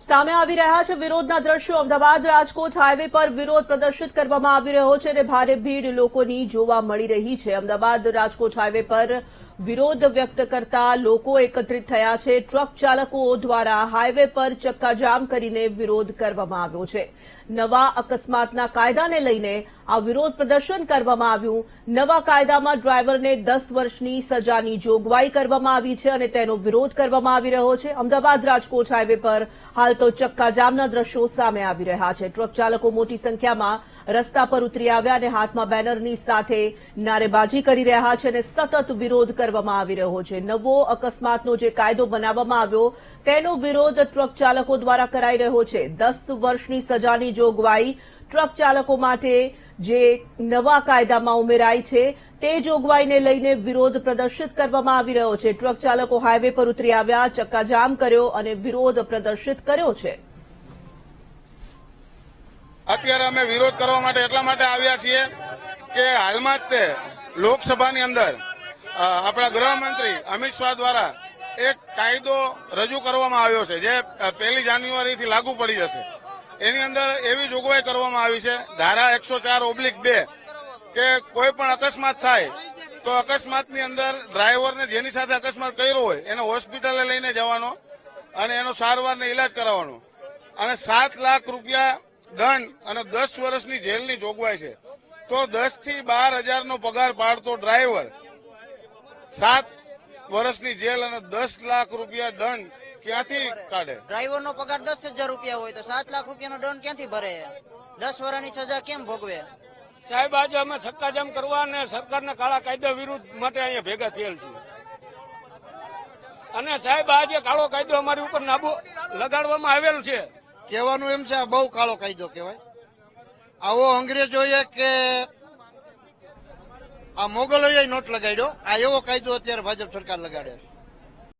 સામે આવી રહ્યા છે વિરોધના દ્રશ્યો। અમદાવાદ રાજકોટ હાઈવે પર વિરોધ પ્રદર્શિત કરવામાં આવી રહ્યો છે અને ભારે ભીડ લોકોની જોવા મળી રહી છે। અમદાવાદ રાજકોટ હાઈવે પર વિરોધ વ્યક્ત કરતા લોકો એકત્રિત થયા છે। ટ્રક ચાલકો દ્વારા હાઈવે પર ચક્કાજામ કરીને વિરોધ કરવામાં આવ્યો છે। નવા અકસ્માતના કાયદાને લઈને આ વિરોધ પ્રદર્શન કરવામાં આવ્યું। નવા કાયદામાં ડ્રાઈવરને 10 વર્ષની સજાની જોગવાઈ કરવામાં આવી છે અને તેનો વિરોધ કરવામાં આવી રહ્યો છે। અમદાવાદ રાજકોટ હાઈવે પર હાલ તો ચક્કાજામના દ્રશ્યો સામે આવી રહ્યા છે। ટ્રક ચાલકો મોટી સંખ્યામાં રસ્તા પર ઉતરી આવ્યા અને હાથમાં બેનરની સાથે નારેબાજી કરી રહ્યા છે અને સતત વિરોધ કરવામાં આવી રહ્યો છે। નવો અકસ્માતનો જે કાયદો બનાવવામાં આવ્યો તેનો વિરોધ ટ્રક ચાલકો દ્વારા કરાઈ રહ્યો છે। 10 વર્ષની સજાની જોગવાઈ ટ્રક ચાલકો માટે જે નવા કાયદામાં ઉમેરાઈ છે તે જોગવાઈને લઈને વિરોધ પ્રદર્શિત કરવામાં આવી રહ્યો છે। ટ્રક ચાલકો હાઈવે પર ઉતરી આવ્યા, ચક્કાજામ કર્યો અને વિરોધ પ્રદર્શિત કર્યો છે। અત્યારે અમે વિરોધ કરવા માટે એટલા માટે આવ્યા છીએ કે હાલમાં જ તે લોકસભાની અંદર આપણા ગૃહમંત્રી અમિત શાહ દ્વારા એક કાયદો રજૂ કરવામાં આવ્યો છે જે 1 જાન્યુઆરીથી લાગુ પડી જશે। એની અંદર એવી જોગવાઈ કરવામાં આવી છે ધારા 104/2 કે કોઈ પણ અકસ્માત થાય તો અકસ્માતની અંદર ડ્રાઈવરને જેની સાથે અકસ્માત કર્યો હોય એને હોસ્પિટલે લઈને જવાનો અને એનો સારવારને ઇલાજ કરાવવાનો અને 7 લાખ રૂપિયા દંડ અને 10 વર્ષની જેલની જોગવાઈ છે। તો 10 થી 12,000નો પગાર પાડતો ડ્રાઈવર 7 વર્ષની જેલ અને 10 લાખ રૂપિયા દંડ ક્યાંથી કાઢે? ડ્રાઈવરનો પગાર 10,000 રૂપિયા હોય તો 7 લાખ રૂપિયાનો દંડ ક્યાંથી ભરે? 10 વર્ષની સજા કેમ ભોગવે? સાહેબ, આજે અમે ચક્કાજામ કરવા અને સરકારના કાળા કાયદા વિરુદ્ધ માટે અહીંયા ભેગા થયેલ છીએ અને સાહેબ આજે કાળો કાયદો અમારી ઉપર લગાડવામાં આવેલ છે। કહેવાનું એમ છે આ બહુ કાળો કાયદો કહેવાય। આવો અંગ્રેજોએ કે આ મોગલોએ નોટ લગાડ્યો, આ એવો કાયદો અત્યારે ભાજપ સરકાર લગાડે છે।